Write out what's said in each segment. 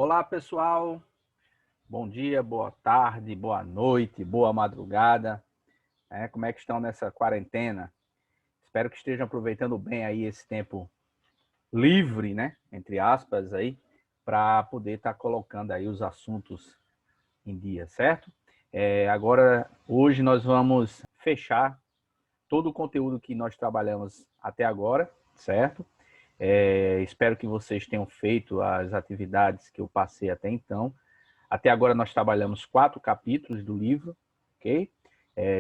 Olá, pessoal. Bom dia, boa tarde, boa noite, boa madrugada. Como é que estão nessa quarentena? Espero que estejam aproveitando bem aí esse tempo livre, né? Entre aspas aí, para poder estar colocando aí os assuntos em dia, certo? Agora, hoje nós vamos fechar todo o conteúdo que nós trabalhamos até agora, certo? Espero que vocês tenham feito as atividades que eu passei até então. Até agora nós trabalhamos 4 capítulos do livro, ok?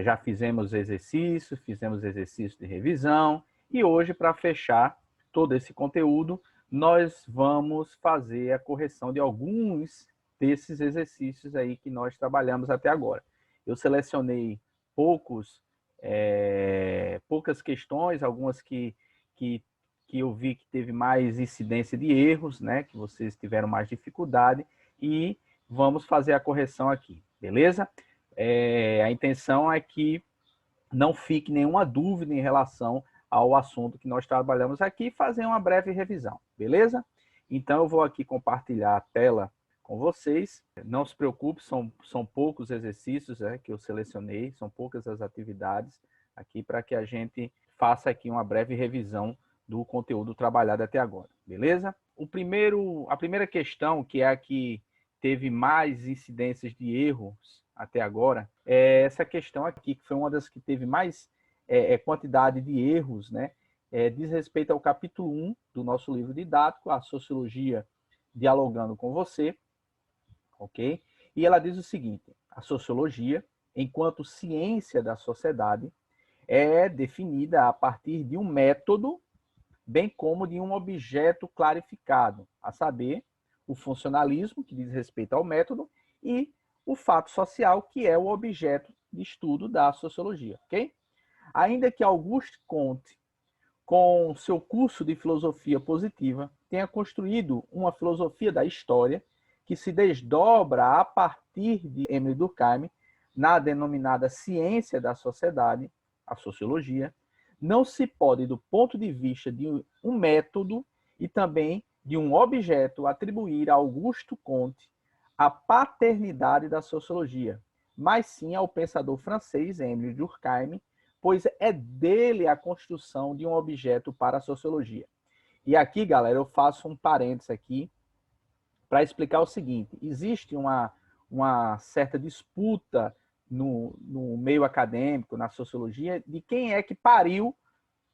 Já fizemos exercícios de revisão, e hoje, para fechar todo esse conteúdo, nós vamos fazer a correção de alguns desses exercícios aí que nós trabalhamos até agora. Eu selecionei poucas questões, algumas que eu vi que teve mais incidência de erros, né? Que vocês tiveram mais dificuldade, e vamos fazer a correção aqui, beleza? A intenção é que não fique nenhuma dúvida em relação ao assunto que nós trabalhamos aqui e fazer uma breve revisão, beleza? Então, eu vou aqui compartilhar a tela com vocês. Não se preocupe, são poucos exercícios que eu selecionei, são poucas as atividades aqui para que a gente faça aqui uma breve revisão do conteúdo trabalhado até agora, beleza? A primeira questão, que é a que teve mais incidências de erros até agora, é essa questão aqui, que foi uma das que teve mais quantidade de erros, né? Diz respeito ao capítulo 1 do nosso livro didático, a Sociologia Dialogando com Você, ok? E ela diz o seguinte: a sociologia, enquanto ciência da sociedade, é definida a partir de um método, bem como de um objeto clarificado, a saber, o funcionalismo, que diz respeito ao método, e o fato social, que é o objeto de estudo da sociologia, ok? Ainda que Auguste Comte, com seu curso de filosofia positiva, tenha construído uma filosofia da história que se desdobra a partir de Émile Durkheim na denominada ciência da sociedade, a sociologia, não se pode, do ponto de vista de um método e também de um objeto, atribuir a Augusto Comte a paternidade da sociologia, mas sim ao pensador francês Émile Durkheim, pois é dele a construção de um objeto para a sociologia. E aqui, galera, eu faço um parênteses aqui para explicar o seguinte: existe uma certa disputa no meio acadêmico, na sociologia, de quem é que pariu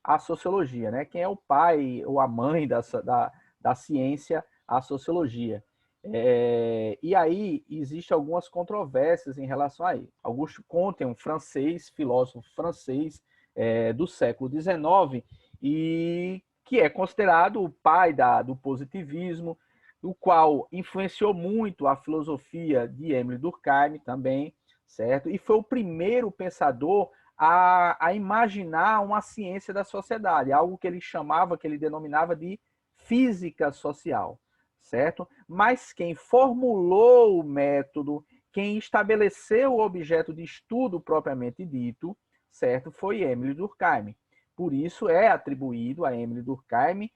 a sociologia, né? Quem é o pai ou a mãe da ciência, a sociologia. E aí existem algumas controvérsias em relação a ele. Auguste Comte é um francês, filósofo francês do século XIX, e que é considerado o pai do positivismo, o qual influenciou muito a filosofia de Émile Durkheim também, certo? E foi o primeiro pensador a imaginar uma ciência da sociedade, algo que ele chamava, que ele denominava de física social, certo? Mas quem formulou o método, quem estabeleceu o objeto de estudo propriamente dito, certo, foi Émile Durkheim. Por isso é atribuído a Émile Durkheim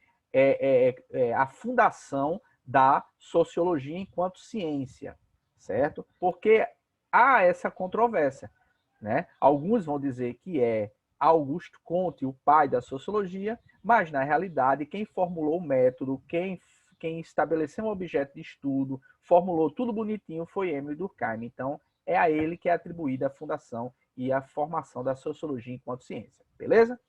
a fundação da sociologia enquanto ciência, certo? Porque há essa controvérsia, né? Alguns vão dizer que é Auguste Comte, o pai da sociologia, mas na realidade quem formulou o método, quem estabeleceu um objeto de estudo, formulou tudo bonitinho, foi Émile Durkheim. Então é a ele que é atribuída a fundação e a formação da sociologia enquanto ciência, beleza?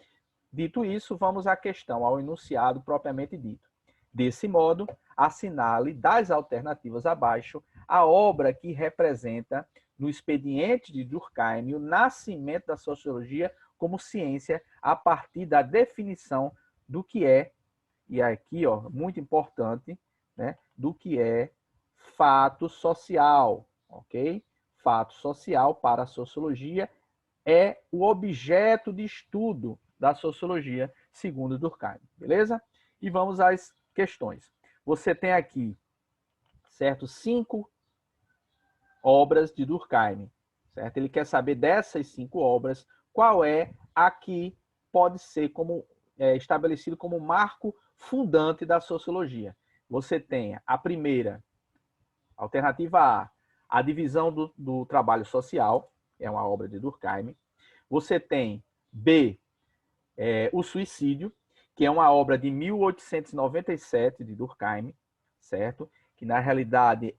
Dito isso, vamos à questão, ao enunciado propriamente dito. Desse modo, assinale das alternativas abaixo a obra que representa, no expediente de Durkheim, o nascimento da sociologia como ciência a partir da definição do que é, e aqui, ó, muito importante, né, do que é fato social, ok? Fato social para a sociologia é o objeto de estudo da sociologia, segundo Durkheim, beleza? E vamos às questões. Você tem aqui, certo, 5 obras de Durkheim, certo? Ele quer saber dessas 5 obras, qual é a que pode ser estabelecido como marco fundante da sociologia. Você tem a primeira, Alternativa A divisão do trabalho social, é uma obra de Durkheim. Você tem B, o suicídio, que é uma obra de 1897 de Durkheim, certo? Que na realidade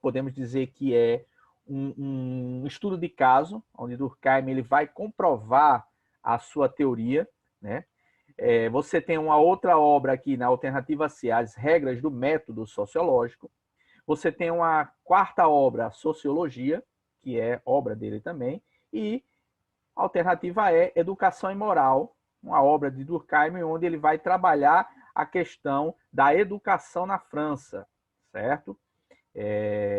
podemos dizer que é um estudo de caso, onde Durkheim ele vai comprovar a sua teoria, né? Você tem uma outra obra aqui na alternativa C, As Regras do Método Sociológico. Você tem uma quarta obra, Sociologia, que é obra dele também, e a alternativa E, Educação e Moral, uma obra de Durkheim, onde ele vai trabalhar a questão da educação na França, certo?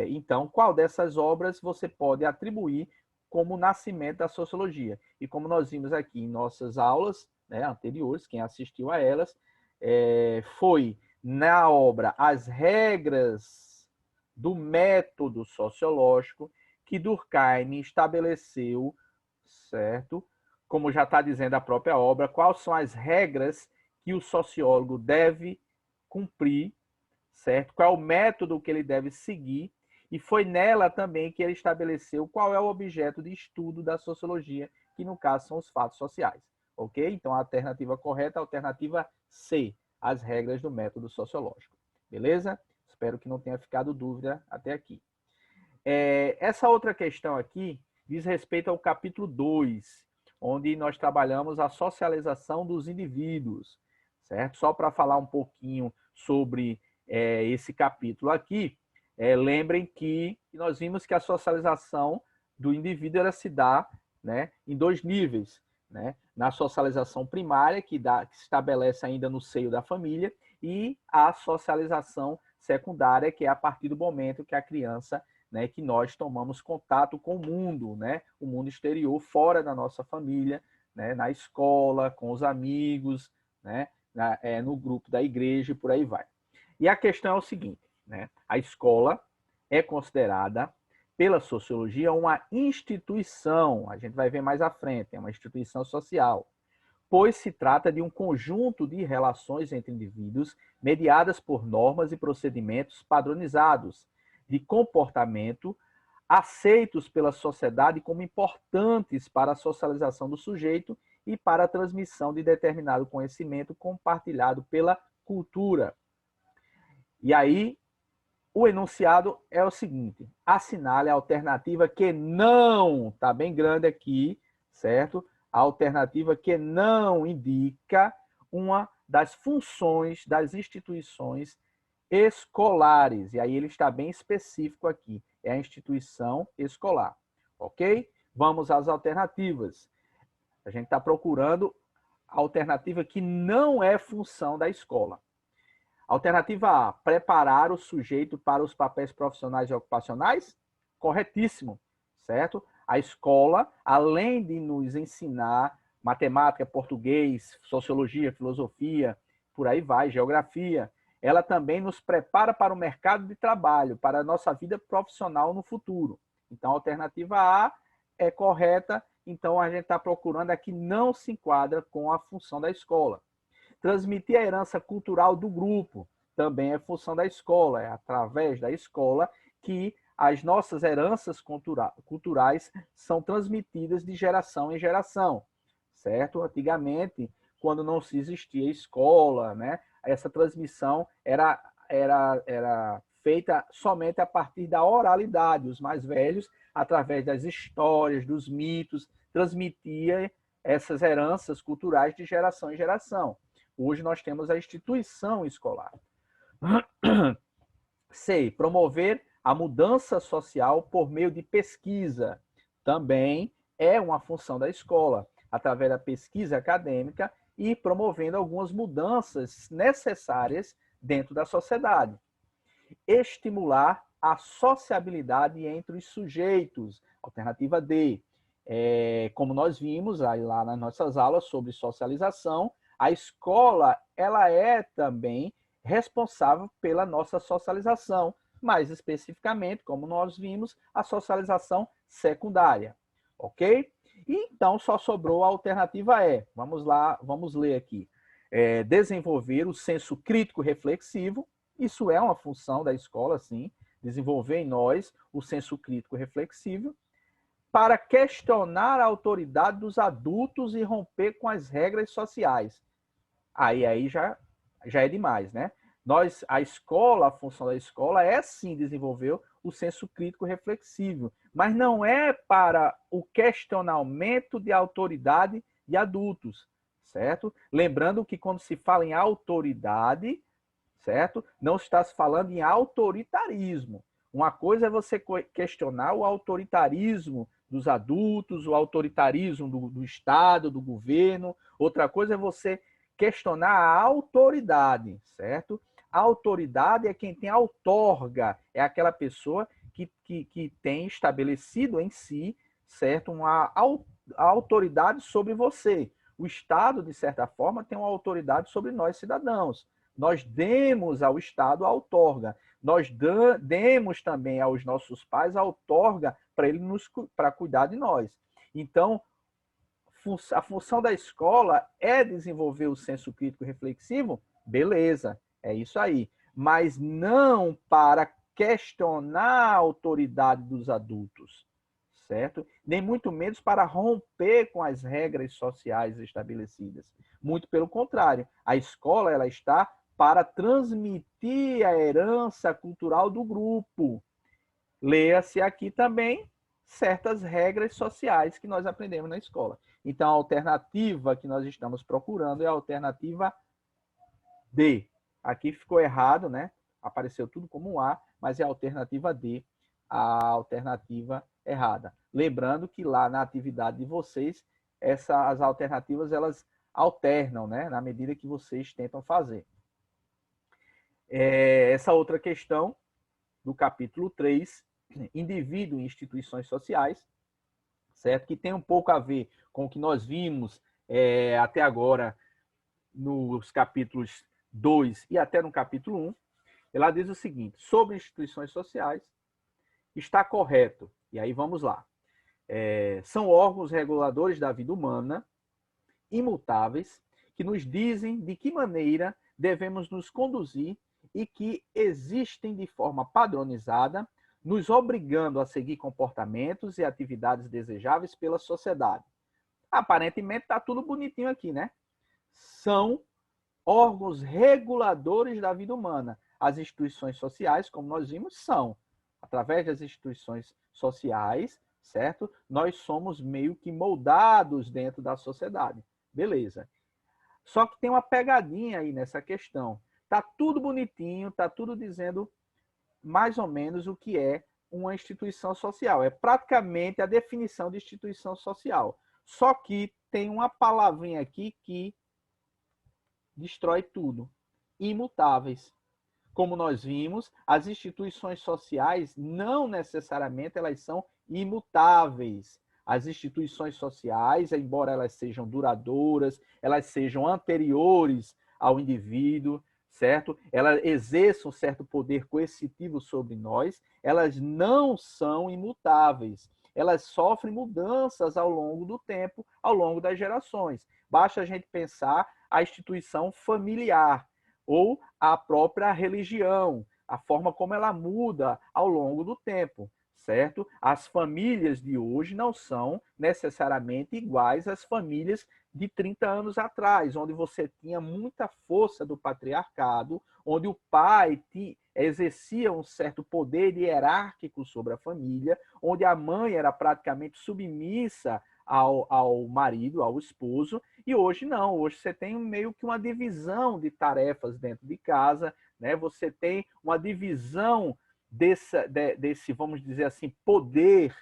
Então, qual dessas obras você pode atribuir como nascimento da sociologia? E como nós vimos aqui em nossas aulas, né, anteriores, quem assistiu a elas, foi na obra As Regras do Método Sociológico que Durkheim estabeleceu, certo? Como já está dizendo a própria obra, quais são as regras que o sociólogo deve cumprir, certo? Qual é o método que ele deve seguir, e foi nela também que ele estabeleceu qual é o objeto de estudo da sociologia, que no caso são os fatos sociais, ok? Então a alternativa correta é a alternativa C, as regras do método sociológico, beleza? Espero que não tenha ficado dúvida até aqui. Essa outra questão aqui diz respeito ao capítulo 2, onde nós trabalhamos a socialização dos indivíduos, certo? Só para falar um pouquinho sobre esse capítulo aqui, lembrem que nós vimos que a socialização do indivíduo ela se dá, né, em dois níveis, né? Na socialização primária, que se estabelece ainda no seio da família, e a socialização secundária, que é a partir do momento que a criança, né, que nós tomamos contato com o mundo, né, o mundo exterior, fora da nossa família, né, na escola, com os amigos, né, no grupo da igreja e por aí vai. E a questão é o seguinte, né, a escola é considerada pela sociologia uma instituição, a gente vai ver mais à frente, é uma instituição social, pois se trata de um conjunto de relações entre indivíduos mediadas por normas e procedimentos padronizados de comportamento aceitos pela sociedade como importantes para a socialização do sujeito e para a transmissão de determinado conhecimento compartilhado pela cultura. E aí, o enunciado é o seguinte: assinale a alternativa que não, está bem grande aqui, certo? A alternativa que não indica uma das funções das instituições escolares. E aí ele está bem específico aqui. É a instituição escolar, ok? Vamos às alternativas. A gente está procurando a alternativa que não é função da escola. Alternativa A, preparar o sujeito para os papéis profissionais e ocupacionais? Corretíssimo, certo? A escola, além de nos ensinar matemática, português, sociologia, filosofia, por aí vai, geografia, ela também nos prepara para o mercado de trabalho, para a nossa vida profissional no futuro. Então, a alternativa A é correta, então a gente está procurando a que não se enquadra com a função da escola. Transmitir a herança cultural do grupo também é função da escola, é através da escola que as nossas heranças culturais são transmitidas de geração em geração, certo? Antigamente, quando não se existia escola, né, essa transmissão era feita somente a partir da oralidade. Os mais velhos, através das histórias, dos mitos, transmitia essas heranças culturais de geração em geração. Hoje nós temos a instituição escolar. C. Promover a mudança social por meio de pesquisa. Também é uma função da escola, através da pesquisa acadêmica e promovendo algumas mudanças necessárias dentro da sociedade. Estimular a sociabilidade entre os sujeitos. Alternativa D. Como nós vimos lá nas nossas aulas sobre socialização, a escola ela é também responsável pela nossa socialização, mais especificamente, como nós vimos, a socialização secundária, ok? E então só sobrou a alternativa E. Vamos lá, vamos ler aqui. Desenvolver o senso crítico reflexivo, isso é uma função da escola, sim, desenvolver em nós o senso crítico reflexivo para questionar a autoridade dos adultos e romper com as regras sociais. Aí já é demais, né? A escola, a função da escola é sim desenvolver o senso crítico reflexivo, mas não é para o questionamento de autoridade de adultos, certo? Lembrando que quando se fala em autoridade, certo? Não está se falando em autoritarismo. Uma coisa é você questionar o autoritarismo dos adultos, o autoritarismo do Estado, do governo. Outra coisa é você questionar a autoridade, certo? A autoridade é quem tem outorga, é aquela pessoa que tem estabelecido em si, certo? Uma autoridade sobre você. O Estado, de certa forma, tem uma autoridade sobre nós, cidadãos. Nós demos ao Estado a outorga. Nós demos também aos nossos pais a outorga para cuidar de nós. Então, a função da escola é desenvolver o senso crítico reflexivo? Beleza, é isso aí. Mas não para questionar a autoridade dos adultos, certo? Nem muito menos para romper com as regras sociais estabelecidas. Muito pelo contrário, a escola ela está para transmitir a herança cultural do grupo. Leia-se aqui também certas regras sociais que nós aprendemos na escola. Então, a alternativa que nós estamos procurando é a alternativa D. Aqui ficou errado, né? Apareceu tudo como um A, mas é a alternativa D, a alternativa errada. Lembrando que lá na atividade de vocês, as alternativas elas alternam, né? Na medida que vocês tentam fazer. Essa outra questão do capítulo 3, indivíduo e instituições sociais, certo? Que tem um pouco a ver com o que nós vimos até agora nos capítulos 2 e até no capítulo 1. Ela diz o seguinte: sobre instituições sociais, está correto, e aí vamos lá, são órgãos reguladores da vida humana, imutáveis, que nos dizem de que maneira devemos nos conduzir e que existem de forma padronizada, nos obrigando a seguir comportamentos e atividades desejáveis pela sociedade. Aparentemente está tudo bonitinho aqui, né? São órgãos reguladores da vida humana. As instituições sociais, como nós vimos, são. Através das instituições sociais, certo? Nós somos meio que moldados dentro da sociedade. Beleza. Só que tem uma pegadinha aí nessa questão. Tá tudo bonitinho, tá tudo dizendo mais ou menos o que é uma instituição social. É praticamente a definição de instituição social. Só que tem uma palavrinha aqui que destrói tudo. Imutáveis. Como nós vimos, as instituições sociais não necessariamente elas são imutáveis. As instituições sociais, embora elas sejam duradouras, elas sejam anteriores ao indivíduo, certo? Elas exerçam um certo poder coercitivo sobre nós, elas não são imutáveis. Elas sofrem mudanças ao longo do tempo, ao longo das gerações. Basta a gente pensar a instituição familiar ou a própria religião, a forma como ela muda ao longo do tempo, certo? As famílias de hoje não são necessariamente iguais às famílias de 30 anos atrás, onde você tinha muita força do patriarcado, onde o pai exercia um certo poder hierárquico sobre a família, onde a mãe era praticamente submissa ao marido, ao esposo, e hoje não, hoje você tem meio que uma divisão de tarefas dentro de casa, né? Você tem uma divisão desse, vamos dizer assim, poder,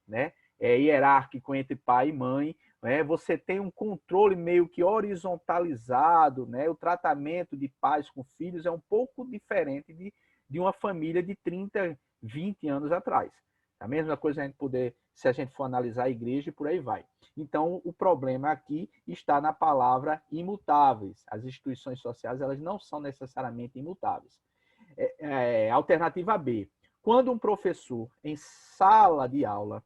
né? Hierárquico entre pai e mãe, né? Você tem um controle meio que horizontalizado, né? O tratamento de pais com filhos é um pouco diferente de uma família de 30, 20 anos atrás. A mesma coisa a gente poder, se a gente for analisar a igreja e por aí vai. Então, o problema aqui está na palavra imutáveis. As instituições sociais elas não são necessariamente imutáveis. Alternativa B. Quando um professor, em sala de aula,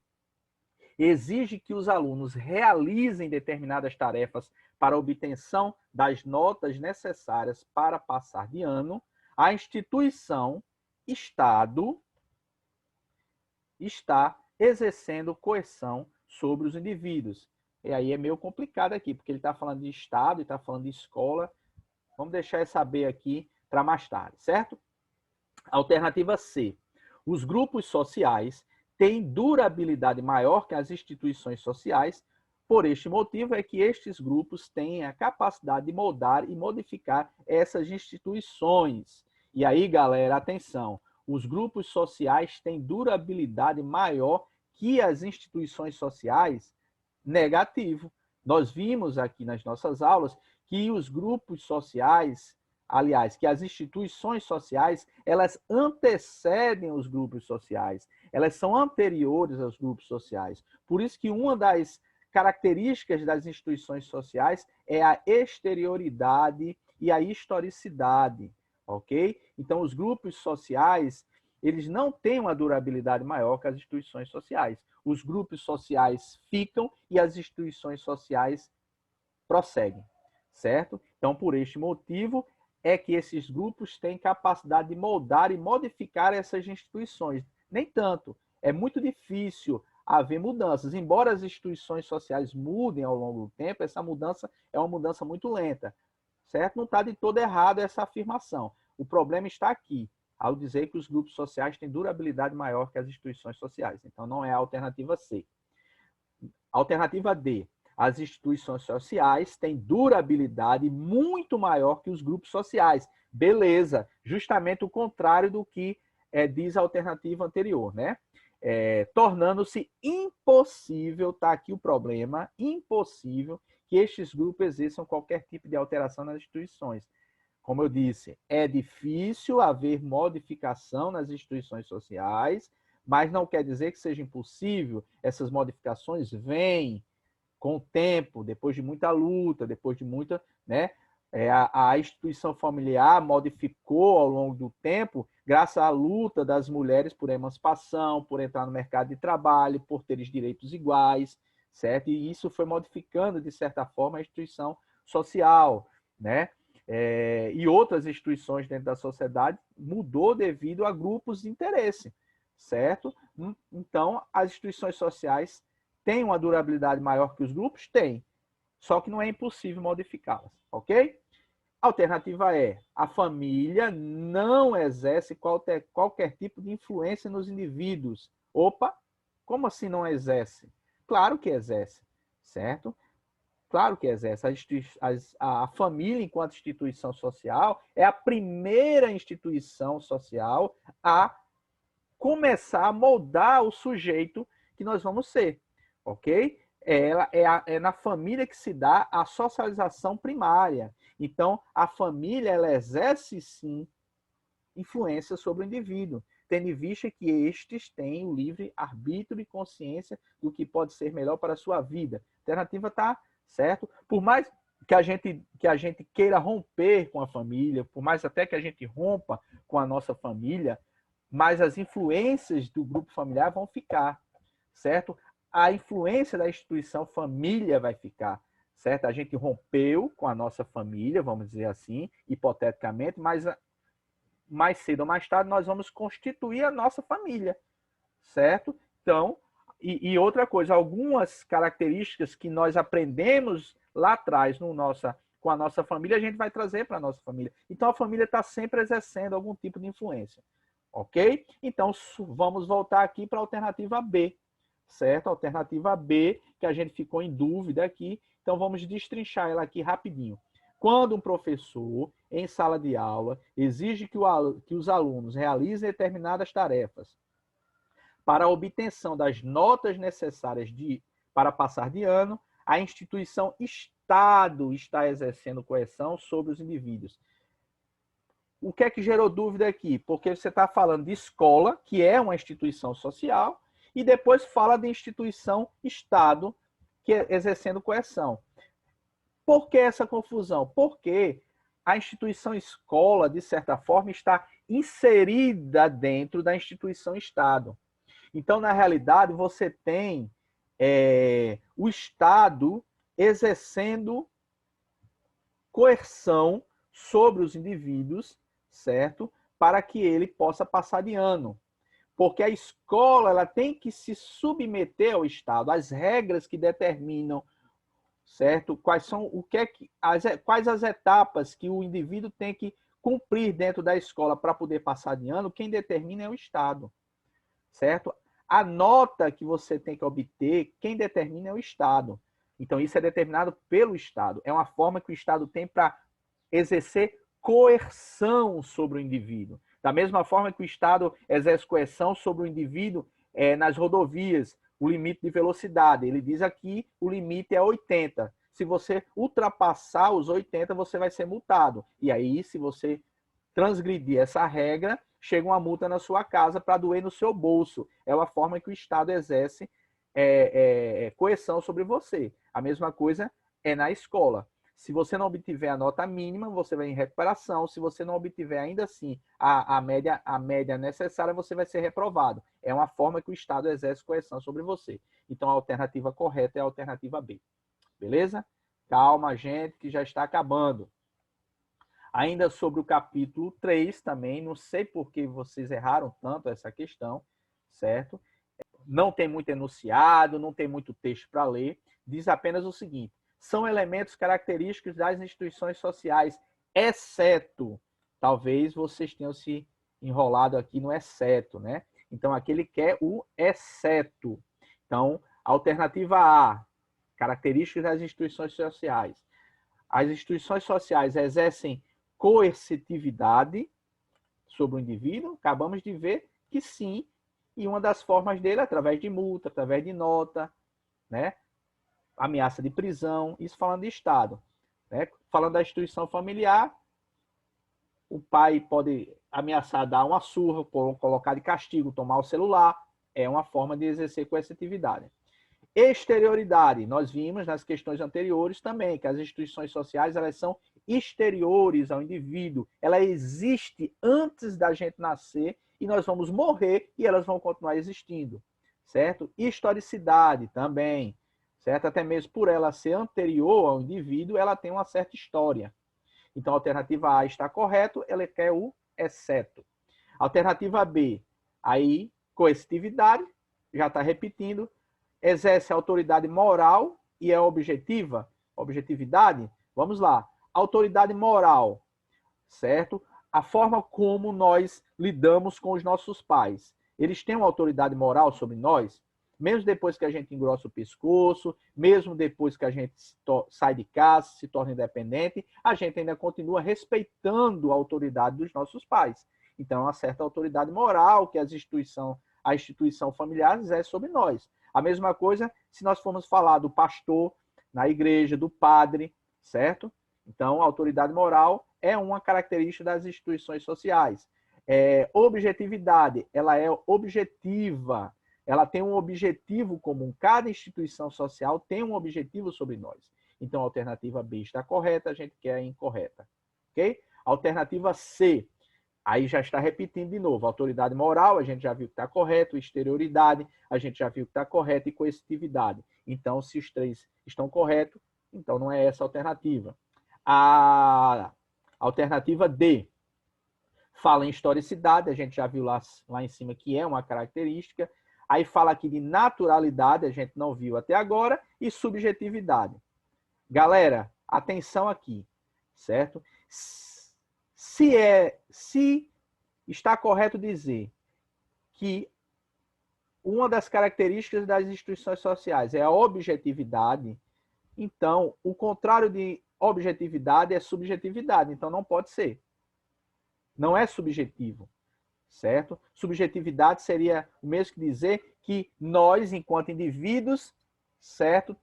exige que os alunos realizem determinadas tarefas para a obtenção das notas necessárias para passar de ano, a instituição, Estado, está exercendo coerção sobre os indivíduos. E aí é meio complicado aqui, porque ele está falando de Estado e está falando de escola. Vamos deixar essa B aqui para mais tarde, certo? Alternativa C. Os grupos sociais têm durabilidade maior que as instituições sociais. Por este motivo é que estes grupos têm a capacidade de moldar e modificar essas instituições. E aí, galera, atenção. Os grupos sociais têm durabilidade maior que as instituições sociais. Negativo. Nós vimos aqui nas nossas aulas que os grupos sociais, aliás, que as instituições sociais, elas antecedem os grupos sociais, elas são anteriores aos grupos sociais. Por isso que uma das características das instituições sociais é a exterioridade e a historicidade, ok? Então, os grupos sociais, eles não têm uma durabilidade maior que as instituições sociais. Os grupos sociais ficam e as instituições sociais prosseguem, certo? Então, por este motivo, é que esses grupos têm capacidade de moldar e modificar essas instituições. Nem tanto. É muito difícil haver mudanças. Embora as instituições sociais mudem ao longo do tempo, essa mudança é uma mudança muito lenta, certo? Não está de todo errado essa afirmação. O problema está aqui, ao dizer que os grupos sociais têm durabilidade maior que as instituições sociais. Então, não é a alternativa C. Alternativa D. As instituições sociais têm durabilidade muito maior que os grupos sociais. Beleza, justamente o contrário do que diz a alternativa anterior, né? Tornando-se impossível, tá aqui o problema, impossível que estes grupos exerçam qualquer tipo de alteração nas instituições. Como eu disse, é difícil haver modificação nas instituições sociais, mas não quer dizer que seja impossível. Essas modificações vêm com o tempo, depois de muita luta, depois de muita, né? A instituição familiar modificou ao longo do tempo, graças à luta das mulheres por emancipação, por entrar no mercado de trabalho, por terem direitos iguais, certo? E isso foi modificando, de certa forma, a instituição social, né? E outras instituições dentro da sociedade mudou devido a grupos de interesse, certo? Então, as instituições sociais têm uma durabilidade maior que os grupos? Tem. Só que não é impossível modificá-las, ok? Alternativa é, a família não exerce qualquer tipo de influência nos indivíduos. Opa, como assim não exerce? Claro que exerce, certo? Claro que exerce. A família, enquanto instituição social, é a primeira instituição social a começar a moldar o sujeito que nós vamos ser, ok? É na família que se dá a socialização primária. Então, a família, ela exerce, sim, influência sobre o indivíduo, tendo em vista que estes têm o livre arbítrio e consciência do que pode ser melhor para a sua vida. A alternativa está certo? Por mais que a gente queira romper com a família, por mais até que a gente rompa com a nossa família, mas as influências do grupo familiar vão ficar, certo? A influência da instituição família vai ficar, certo? A gente rompeu com a nossa família, vamos dizer assim, hipoteticamente, mas mais cedo ou mais tarde nós vamos constituir a nossa família, certo? Então, e outra coisa, algumas características que nós aprendemos lá atrás com a nossa família, a gente vai trazer para a nossa família. Então, a família está sempre exercendo algum tipo de influência. Ok? Então, vamos voltar aqui para a alternativa B, certo? A alternativa B, que a gente ficou em dúvida aqui. Então, vamos destrinchar ela aqui rapidinho. Quando um professor, em sala de aula, exige que os alunos realizem determinadas tarefas para a obtenção das notas necessárias para passar de ano, a instituição Estado está exercendo coerção sobre os indivíduos. O que é que gerou dúvida aqui? Porque você está falando de escola, que é uma instituição social, e depois fala de instituição Estado, que é exercendo coerção. Por que essa confusão? Porque a instituição escola, de certa forma, está inserida dentro da instituição Estado. Então, na realidade, você tem o Estado exercendo coerção sobre os indivíduos, certo? Para que ele possa passar de ano. Porque a escola ela tem que se submeter ao Estado, às regras que determinam, certo? Quais são quais as etapas que o indivíduo tem que cumprir dentro da escola para poder passar de ano, quem determina é o Estado, certo? A nota que você tem que obter, quem determina é o Estado. Então, isso é determinado pelo Estado. É uma forma que o Estado tem para exercer coerção sobre o indivíduo. Da mesma forma que o Estado exerce coerção sobre o indivíduo nas rodovias, o limite de velocidade. Ele diz aqui o limite é 80. Se você ultrapassar os 80, você vai ser multado. E aí, se você transgredir essa regra, chega uma multa na sua casa para doer no seu bolso. É uma forma que o Estado exerce coerção sobre você. A mesma coisa é na escola. Se você não obtiver a nota mínima, você vai em recuperação. Se você não obtiver ainda assim a média necessária, você vai ser reprovado. É uma forma que o Estado exerce coerção sobre você. Então, a alternativa correta é a alternativa B. Beleza? Calma, gente, que já está acabando. Ainda sobre o capítulo 3 também, não sei por que vocês erraram tanto essa questão, certo? Não tem muito enunciado, não tem muito texto para ler, diz apenas o seguinte: são elementos característicos das instituições sociais, exceto, talvez vocês tenham se enrolado aqui no exceto, né? Então, aqui ele quer o exceto. Então, alternativa A, características das instituições sociais. As instituições sociais exercem coercitividade sobre o indivíduo? Acabamos de ver que sim, e uma das formas dele é através de multa, através de nota, né? Ameaça de prisão, isso falando de Estado. Né? Falando da instituição familiar, o pai pode ameaçar dar uma surra, colocar de castigo, tomar o celular, é uma forma de exercer coercitividade. Exterioridade, nós vimos nas questões anteriores também, que as instituições sociais elas são exteriores ao indivíduo, ela existe antes da gente nascer e nós vamos morrer e elas vão continuar existindo, certo? Historicidade também, certo? Até mesmo por ela ser anterior ao indivíduo, ela tem uma certa história. Então, a alternativa A está correto, ela quer o exceto. Alternativa B, aí, coercitividade, já está repetindo, exerce autoridade moral e é objetiva, objetividade, vamos lá. Autoridade moral, certo? A forma como nós lidamos com os nossos pais. Eles têm uma autoridade moral sobre nós, mesmo depois que a gente engrossa o pescoço, mesmo depois que a gente sai de casa, se torna independente, a gente ainda continua respeitando a autoridade dos nossos pais. Então, é uma certa autoridade moral que a instituição familiar exerce sobre nós. A mesma coisa se nós formos falar do pastor na igreja, do padre, certo? Então, a autoridade moral é uma característica das instituições sociais. Objetividade, ela é objetiva, ela tem um objetivo comum. Cada instituição social tem um objetivo sobre nós. Então, a alternativa B está correta, a gente quer a incorreta. Ok? Alternativa C, aí já está repetindo de novo. Autoridade moral, a gente já viu que está correto. Exterioridade, a gente já viu que está correto. E coercitividade. Então, se os três estão corretos, então não é essa a alternativa. A alternativa D fala em historicidade, a gente já viu lá em cima que é uma característica. Aí fala aqui de naturalidade, a gente não viu até agora. E subjetividade. Galera, atenção aqui, certo? Se está correto dizer que uma das características das instituições sociais é a objetividade, então o contrário de objetividade é subjetividade, então não pode ser. Não é subjetivo, certo? Subjetividade seria o mesmo que dizer que nós, enquanto indivíduos, certo,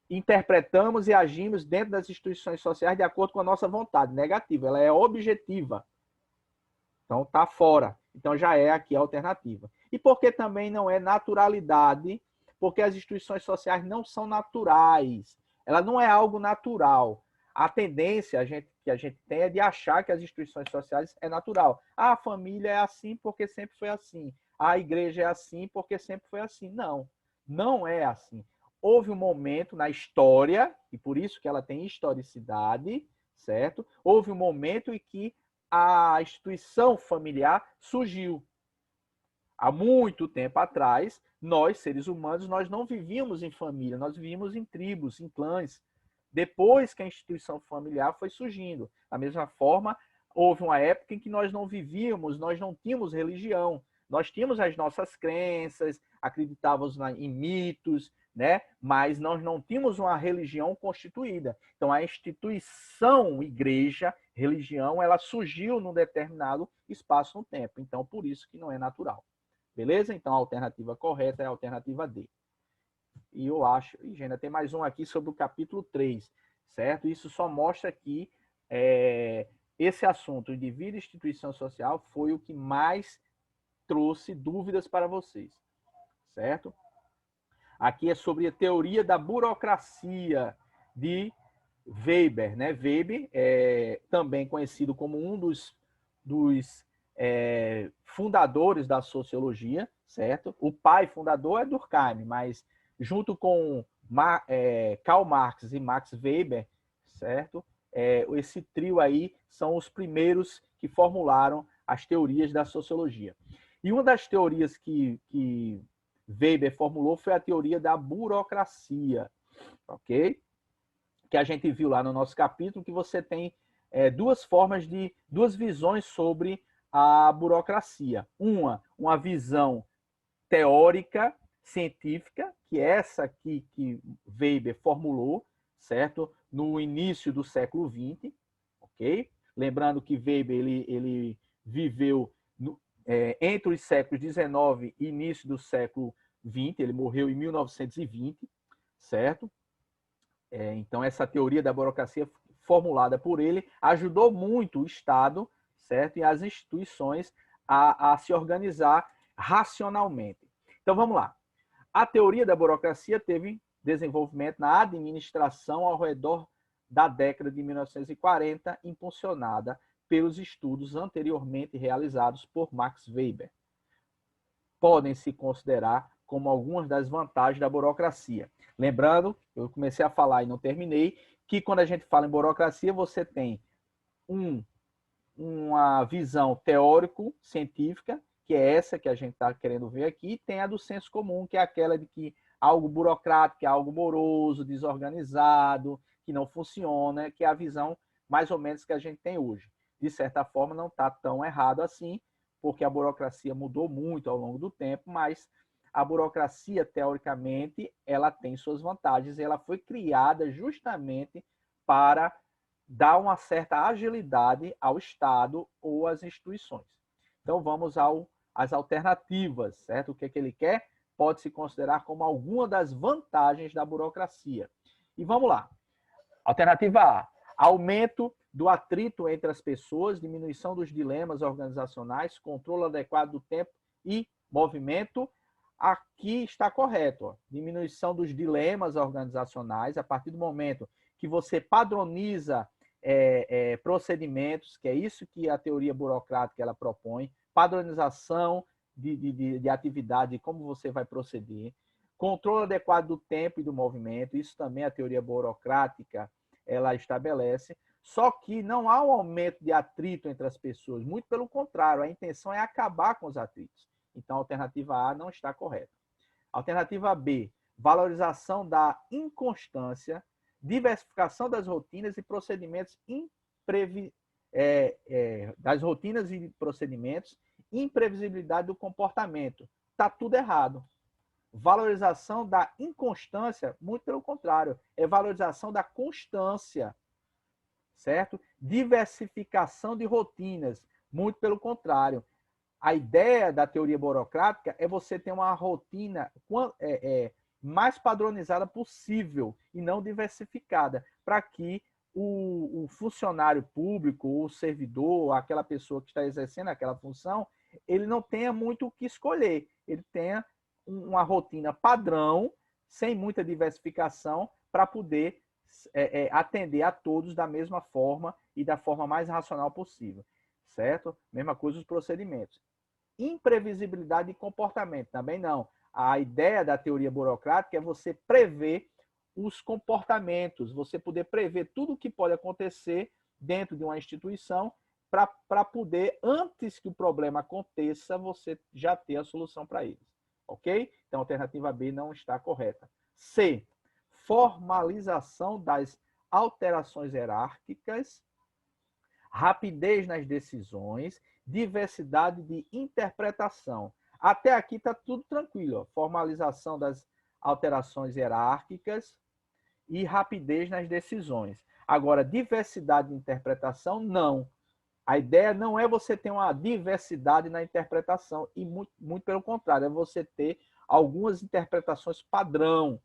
interpretamos e agimos dentro das instituições sociais de acordo com a nossa vontade. Negativa, ela é objetiva. Então, está fora. Então, já é aqui a alternativa. E por que também não é naturalidade? Porque as instituições sociais não são naturais. Ela não é algo natural. A tendência que a gente tem é de achar que as instituições sociais é natural. A família é assim porque sempre foi assim. A igreja é assim porque sempre foi assim. Não, não é assim. Houve um momento na história, e por isso que ela tem historicidade, certo? Houve um momento em que a instituição familiar surgiu. há muito tempo atrás, nós, seres humanos, nós não vivíamos em família, nós vivíamos em tribos, em clãs. Depois que a instituição familiar foi surgindo. Da mesma forma, houve uma época em que nós não vivíamos, nós não tínhamos religião. Nós tínhamos as nossas crenças, acreditávamos em mitos, né? Mas nós não tínhamos uma religião constituída. Então, a instituição igreja, religião, ela surgiu num determinado espaço no tempo. Então, por isso que não é natural. Beleza? Então, a alternativa correta é a alternativa D. E eu acho... E, ainda tem mais um aqui sobre o capítulo 3, certo? Isso só mostra que esse assunto de vida e instituição social foi o que mais trouxe dúvidas para vocês, certo? Aqui é sobre a teoria da burocracia de Weber, né? Weber é também conhecido como um dos fundadores da sociologia, certo? O pai fundador é Durkheim, mas junto com Karl Marx e Max Weber, certo? Esse trio aí são os primeiros que formularam as teorias da sociologia. E uma das teorias que Weber formulou foi a teoria da burocracia, ok? Que a gente viu lá no nosso capítulo, que você tem duas visões sobre a burocracia. Uma visão teórica, científica, que é essa aqui que Weber formulou, certo? No início do século XX, ok? Lembrando que Weber ele viveu entre os séculos XIX e início do século XX, ele morreu em 1920, certo? Então, essa teoria da burocracia formulada por ele ajudou muito o Estado, certo? E as instituições a se organizar racionalmente. Então, vamos lá. A teoria da burocracia teve desenvolvimento na administração ao redor da década de 1940, impulsionada pelos estudos anteriormente realizados por Max Weber. Podem se considerar como algumas das vantagens da burocracia. Lembrando, eu comecei a falar e não terminei, que quando a gente fala em burocracia, você tem uma visão teórico-científica, que é essa que a gente está querendo ver aqui, e tem a do senso comum, que é aquela de que algo burocrático é algo moroso, desorganizado, que não funciona, que é a visão mais ou menos que a gente tem hoje. De certa forma, não está tão errado assim, porque a burocracia mudou muito ao longo do tempo, mas a burocracia, teoricamente, ela tem suas vantagens e ela foi criada justamente para dar uma certa agilidade ao Estado ou às instituições. Então, vamos às alternativas, certo? O que é que ele quer? Pode se considerar como alguma das vantagens da burocracia. E vamos lá. Alternativa A, aumento do atrito entre as pessoas, diminuição dos dilemas organizacionais, controle adequado do tempo e movimento. Aqui está correto, ó. Diminuição dos dilemas organizacionais, a partir do momento que você padroniza procedimentos, que é isso que a teoria burocrática ela propõe, padronização de atividade, como você vai proceder, controle adequado do tempo e do movimento, isso também a teoria burocrática ela estabelece, só que não há um aumento de atrito entre as pessoas, muito pelo contrário, a intenção é acabar com os atritos. Então, a alternativa A não está correta. Alternativa B, valorização da inconstância, diversificação das rotinas e procedimentos imprevisibilidade do comportamento. Está tudo errado. Valorização da inconstância, muito pelo contrário, é valorização da constância, certo? Diversificação de rotinas, muito pelo contrário. A ideia da teoria burocrática é você ter uma rotina mais padronizada possível e não diversificada, para que o funcionário público, o servidor, aquela pessoa que está exercendo aquela função, ele não tenha muito o que escolher, ele tenha uma rotina padrão, sem muita diversificação, para poder atender a todos da mesma forma e da forma mais racional possível, certo? Mesma coisa os procedimentos. Imprevisibilidade de comportamento, também não. A ideia da teoria burocrática é você prever os comportamentos, você poder prever tudo o que pode acontecer dentro de uma instituição para poder, antes que o problema aconteça, você já ter a solução para eles. Ok? Então, a alternativa B não está correta. C. Formalização das alterações hierárquicas, rapidez nas decisões, diversidade de interpretação. Até aqui está tudo tranquilo. Ó. Formalização das alterações hierárquicas e rapidez nas decisões. Agora, diversidade de interpretação, não. A ideia não é você ter uma diversidade na interpretação, e muito pelo contrário, é você ter algumas interpretações padrão,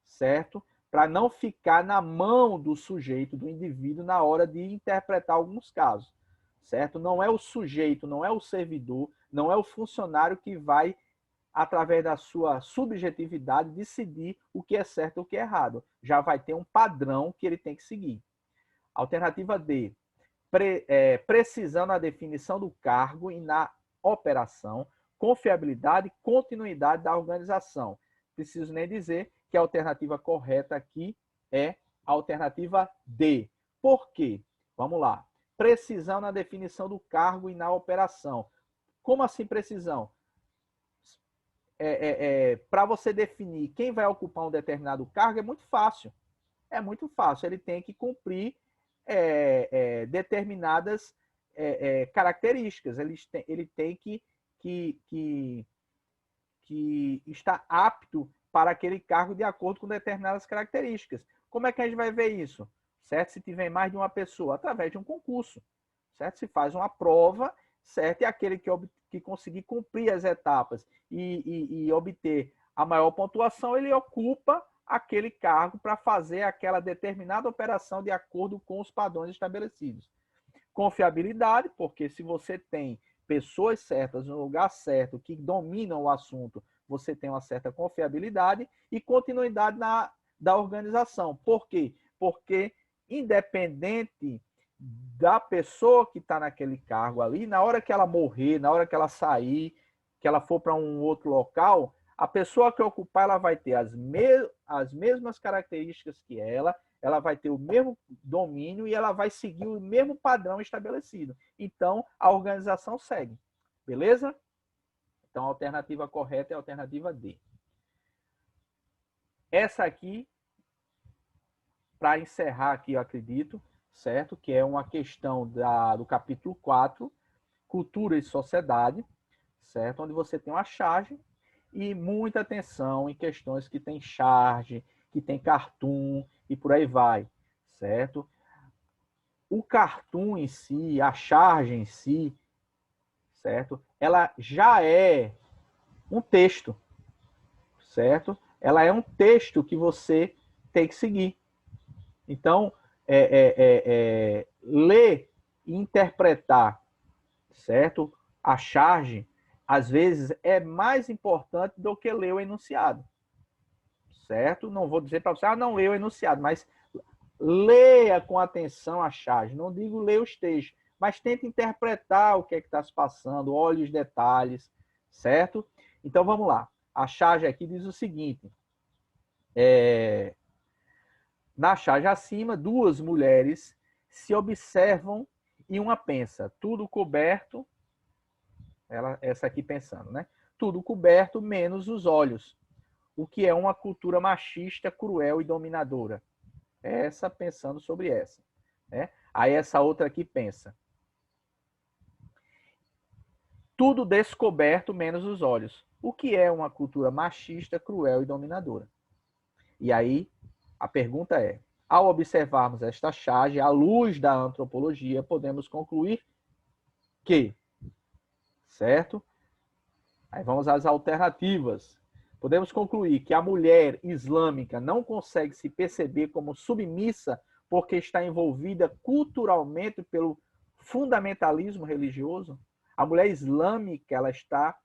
certo? Para não ficar na mão do sujeito, do indivíduo, na hora de interpretar alguns casos, certo? Não é o sujeito, não é o servidor, não é o funcionário que vai, através da sua subjetividade, decidir o que é certo e o que é errado. Já vai ter um padrão que ele tem que seguir. Alternativa D. Precisão na definição do cargo e na operação, confiabilidade e continuidade da organização. Preciso nem dizer que a alternativa correta aqui é a alternativa D. Por quê? Vamos lá. Precisão na definição do cargo e na operação. Como assim precisão? Para você definir quem vai ocupar um determinado cargo é muito fácil. É muito fácil. Ele tem que cumprir determinadas características. Ele tem que estar apto para aquele cargo de acordo com determinadas características. Como é que a gente vai ver isso? Certo? Se tiver mais de uma pessoa, através de um concurso. Certo? Se faz uma prova, certo? E aquele que conseguir cumprir as etapas e obter a maior pontuação, ele ocupa aquele cargo para fazer aquela determinada operação de acordo com os padrões estabelecidos. Confiabilidade, porque se você tem pessoas certas no lugar certo, que dominam o assunto, você tem uma certa confiabilidade. E continuidade da organização. Por quê? Porque independente da pessoa que está naquele cargo ali, na hora que ela morrer, na hora que ela sair, que ela for para um outro local, a pessoa que ocupar, ela vai ter as mesmas características que ela vai ter o mesmo domínio e ela vai seguir o mesmo padrão estabelecido. Então, a organização segue. Beleza? Então, a alternativa correta é a alternativa D. Essa aqui, para encerrar aqui, eu acredito, certo? Que é uma questão do capítulo 4, Cultura e Sociedade, certo? Onde você tem uma charge e muita atenção em questões que tem charge, que tem cartoon e por aí vai, certo? O cartoon em si, a charge em si, certo? Ela já é um texto, certo? Ela é um texto que você tem que seguir. Então, ler e interpretar, certo? A charge, às vezes, é mais importante do que ler o enunciado, certo? Não vou dizer para você, não leia o enunciado, mas leia com atenção a charge. Não digo ler os textos, mas tente interpretar o que é que está se passando, olhe os detalhes, certo? Então, vamos lá. A charge aqui diz o seguinte, na charge acima, duas mulheres se observam e uma pensa, tudo coberto, essa aqui pensando, né? Tudo coberto menos os olhos, o que é uma cultura machista, cruel e dominadora. Essa pensando sobre essa, né? Aí essa outra aqui pensa, tudo descoberto menos os olhos, o que é uma cultura machista, cruel e dominadora. E aí a pergunta é, ao observarmos esta charge, à luz da antropologia, podemos concluir que, certo? Aí vamos às alternativas. Podemos concluir que a mulher islâmica não consegue se perceber como submissa porque está envolvida culturalmente pelo fundamentalismo religioso. A mulher islâmica, ela está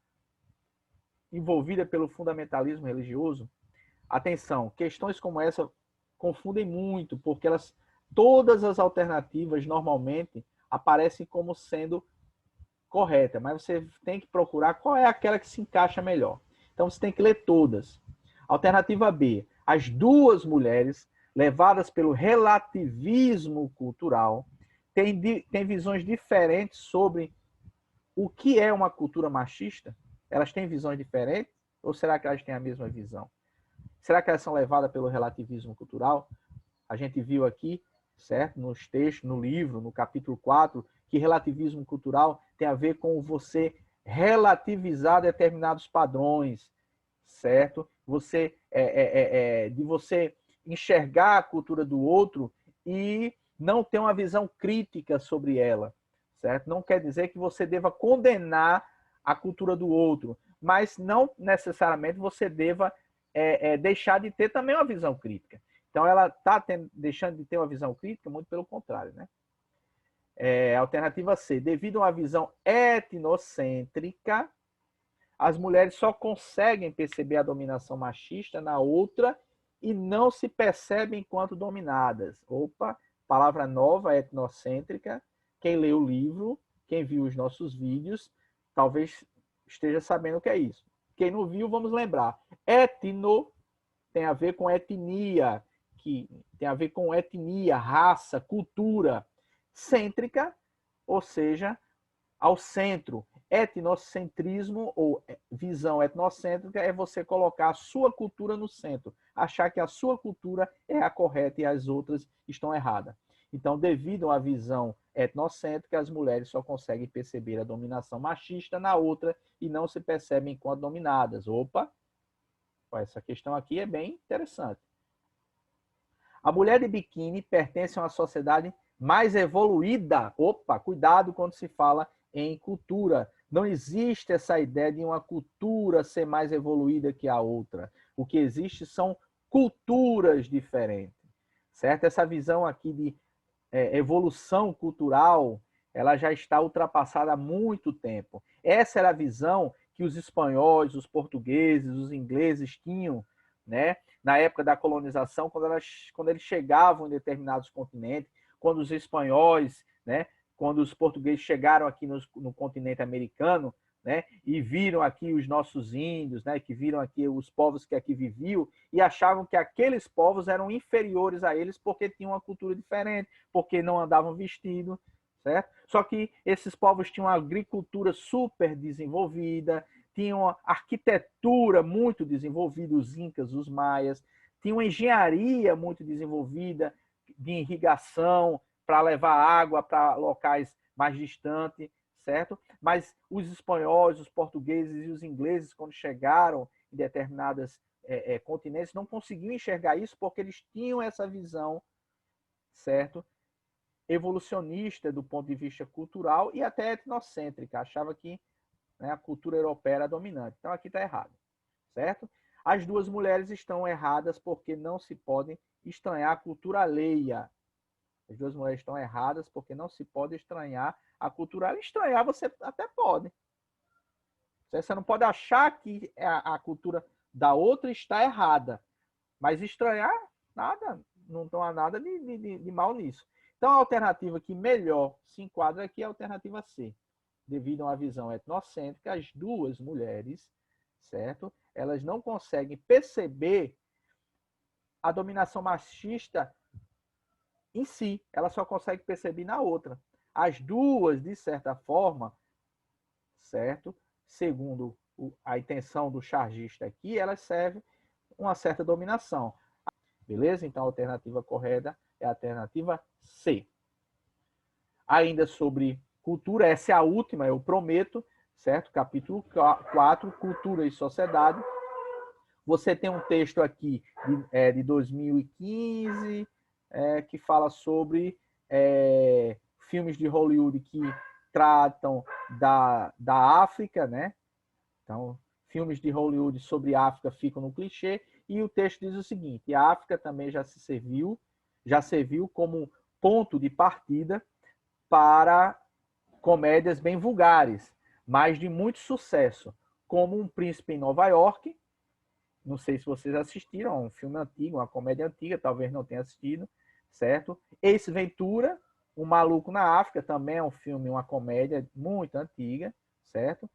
envolvida pelo fundamentalismo religioso. Atenção, questões como essa confundem muito, porque todas as alternativas normalmente aparecem como sendo correta, mas você tem que procurar qual é aquela que se encaixa melhor. Então você tem que ler todas. Alternativa B, as duas mulheres, levadas pelo relativismo cultural, tem visões diferentes sobre o que é uma cultura machista? Elas têm visões diferentes? Ou será que elas têm a mesma visão? Será que elas são levadas pelo relativismo cultural? A gente viu aqui, certo? Nos textos, no livro, no capítulo 4, que relativismo cultural tem a ver com você relativizar determinados padrões, certo? De você enxergar a cultura do outro e não ter uma visão crítica sobre ela, certo? Não quer dizer que você deva condenar a cultura do outro, mas não necessariamente você deva deixar de ter também uma visão crítica. Então, ela está deixando de ter uma visão crítica, muito pelo contrário, né? Alternativa C. Devido a uma visão etnocêntrica, as mulheres só conseguem perceber a dominação machista na outra e não se percebem enquanto dominadas. Opa, palavra nova, etnocêntrica. Quem leu o livro, quem viu os nossos vídeos, talvez esteja sabendo o que é isso. Quem não viu, vamos lembrar. Etno tem a ver com etnia, que tem a ver com etnia, raça, cultura. Cêntrica, ou seja, ao centro. Etnocentrismo ou visão etnocêntrica é você colocar a sua cultura no centro, achar que a sua cultura é a correta e as outras estão erradas. Então, devido à visão etnocêntrica, as mulheres só conseguem perceber a dominação machista na outra e não se percebem enquanto dominadas. Opa, essa questão aqui é bem interessante. A mulher de biquíni pertence a uma sociedade mais evoluída. Opa, cuidado quando se fala em cultura. Não existe essa ideia de uma cultura ser mais evoluída que a outra. O que existe são culturas diferentes, certo? Essa visão aqui de evolução cultural, ela já está ultrapassada há muito tempo. Essa era a visão que os espanhóis, os portugueses, os ingleses tinham, né? Na época da colonização, quando eles chegavam em determinados continentes, quando os espanhóis, né? Quando os portugueses chegaram aqui no continente americano, né? E viram aqui os nossos índios, né? Que viram aqui os povos que aqui viviam e achavam que aqueles povos eram inferiores a eles porque tinham uma cultura diferente, porque não andavam vestidos, certo? Só que esses povos tinham uma agricultura super desenvolvida, tinham uma arquitetura muito desenvolvida, os incas, os maias, tinham uma engenharia muito desenvolvida de irrigação para levar água para locais mais distantes, certo? Mas os espanhóis, os portugueses e os ingleses, quando chegaram em determinados continentes, não conseguiam enxergar isso porque eles tinham essa visão, certo? Evolucionista do ponto de vista cultural e até etnocêntrica. Achava que, né, a cultura europeia era dominante. Então aqui está errado, certo? As duas mulheres estão erradas porque não se podem estranhar a cultura alheia. As duas mulheres estão erradas porque não se pode estranhar a cultura alheia. Estranhar você até pode. Você não pode achar que a cultura da outra está errada. Mas estranhar, nada, não há nada de mal nisso. Então, a alternativa que melhor se enquadra aqui é a alternativa C. Devido a uma visão etnocêntrica, as duas mulheres, certo? Elas não conseguem perceber a dominação machista em si. Ela só consegue perceber na outra. As duas, de certa forma, certo? Segundo a intenção do chargista aqui, elas servem uma certa dominação. Beleza? Então, a alternativa correta é a alternativa C. Ainda sobre cultura, essa é a última, eu prometo, certo? Capítulo 4, Cultura e Sociedade. Você tem um texto aqui de 2015 que fala sobre filmes de Hollywood que tratam da África, né? Então, filmes de Hollywood sobre a África ficam no clichê. E o texto diz o seguinte: a África também já serviu como ponto de partida para comédias bem vulgares, mas de muito sucesso, como Um Príncipe em Nova York. Não sei se vocês assistiram, é um filme antigo, uma comédia antiga, talvez não tenha assistido, certo? Ace Ventura, Um Maluco na África, também é um filme, uma comédia muito antiga, certo?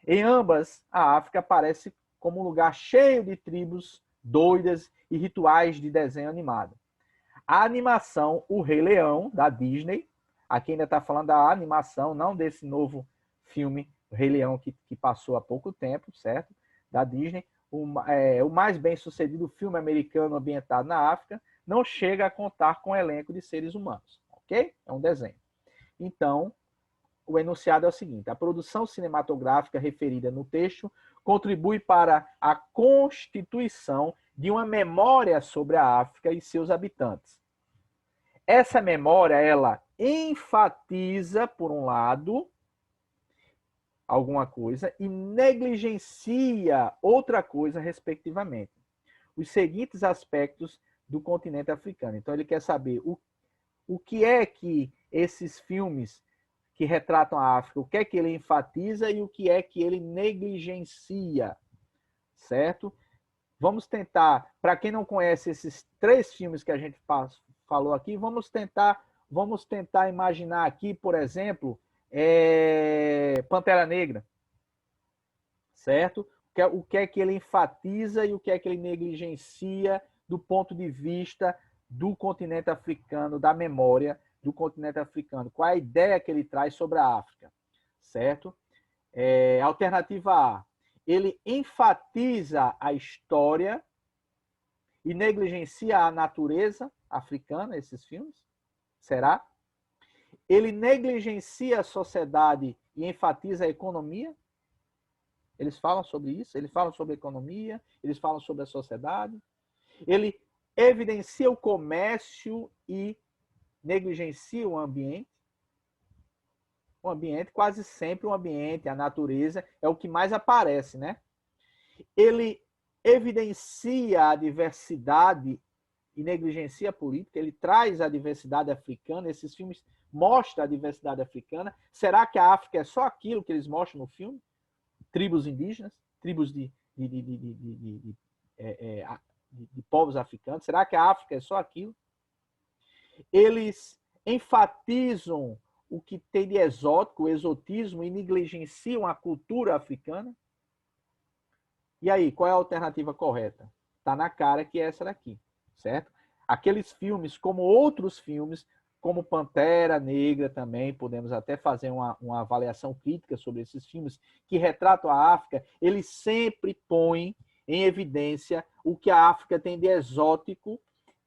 Em ambas, a África aparece como um lugar cheio de tribos doidas e rituais de desenho animado. A animação O Rei Leão, da Disney, Aqui ainda está falando da animação, não desse novo filme Rei Leão que passou há pouco tempo, certo? Da Disney. O mais bem sucedido filme americano ambientado na África não chega a contar com um elenco de seres humanos, ok? É um desenho. Então, o enunciado é o seguinte: a produção cinematográfica referida no texto contribui para a constituição de uma memória sobre a África e seus habitantes. Essa memória, ela enfatiza, por um lado, alguma coisa e negligencia outra coisa, respectivamente. Os seguintes aspectos do continente africano. Então, ele quer saber o que é que esses filmes que retratam a África, o que é que ele enfatiza e o que é que ele negligencia, certo? Vamos tentar, para quem não conhece esses 3 filmes que a gente falou aqui, vamos tentar imaginar aqui, por exemplo, Pantera Negra, certo? O que é que ele enfatiza e o que é que ele negligencia do ponto de vista do continente africano, da memória do continente africano. Qual é a ideia que ele traz sobre a África, certo? Alternativa A, ele enfatiza a história e negligencia a natureza africana, esses filmes? Será? Ele negligencia a sociedade e enfatiza a economia? Eles falam sobre isso? Eles falam sobre a economia? Eles falam sobre a sociedade? Ele evidencia o comércio e negligencia o ambiente? O ambiente, quase sempre o ambiente, a natureza, é o que mais aparece, né? Ele evidencia a diversidade e negligencia a política, ele traz a diversidade africana, esses filmes mostram a diversidade africana. Será que a África é só aquilo que eles mostram no filme? Tribos indígenas, tribos de povos africanos. Será que a África é só aquilo? Eles enfatizam o que tem de exótico, o exotismo, e negligenciam a cultura africana? E aí, qual é a alternativa correta? Está na cara que é essa daqui, certo? Aqueles filmes, como outros filmes, como Pantera Negra também, podemos até fazer uma avaliação crítica sobre esses filmes que retratam a África, eles sempre põem em evidência o que a África tem de exótico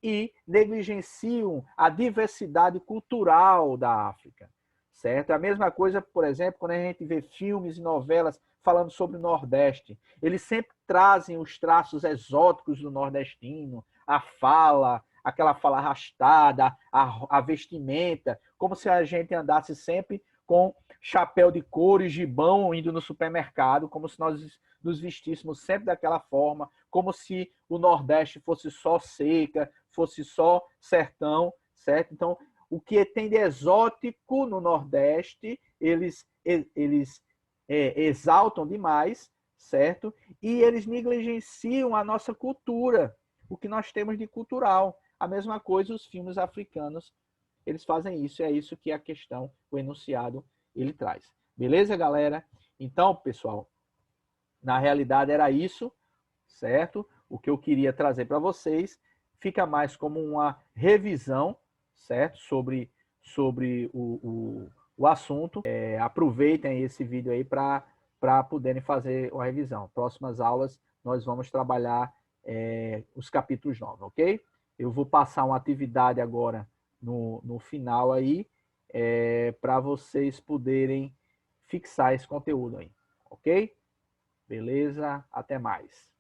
e negligenciam a diversidade cultural da África, certo? A mesma coisa, por exemplo, quando a gente vê filmes e novelas falando sobre o Nordeste, eles sempre trazem os traços exóticos do nordestino, a fala, aquela fala arrastada, a vestimenta, como se a gente andasse sempre com chapéu de couro e gibão indo no supermercado, como se nós nos vestíssemos sempre daquela forma, como se o Nordeste fosse só seca, fosse só sertão, certo? Então, o que tem de exótico no Nordeste, eles exaltam demais, certo? E eles negligenciam a nossa cultura, o que nós temos de cultural. A mesma coisa os filmes africanos, eles fazem isso, é isso que a questão, o enunciado, ele traz. Beleza, galera? Então, pessoal, na realidade era isso, certo? O que eu queria trazer para vocês fica mais como uma revisão, certo? Sobre o assunto. Aproveitem esse vídeo aí para poderem fazer a revisão. Próximas aulas nós vamos trabalhar os capítulos novos, ok? Eu vou passar uma atividade agora no final aí, para vocês poderem fixar esse conteúdo aí, ok? Beleza? Até mais.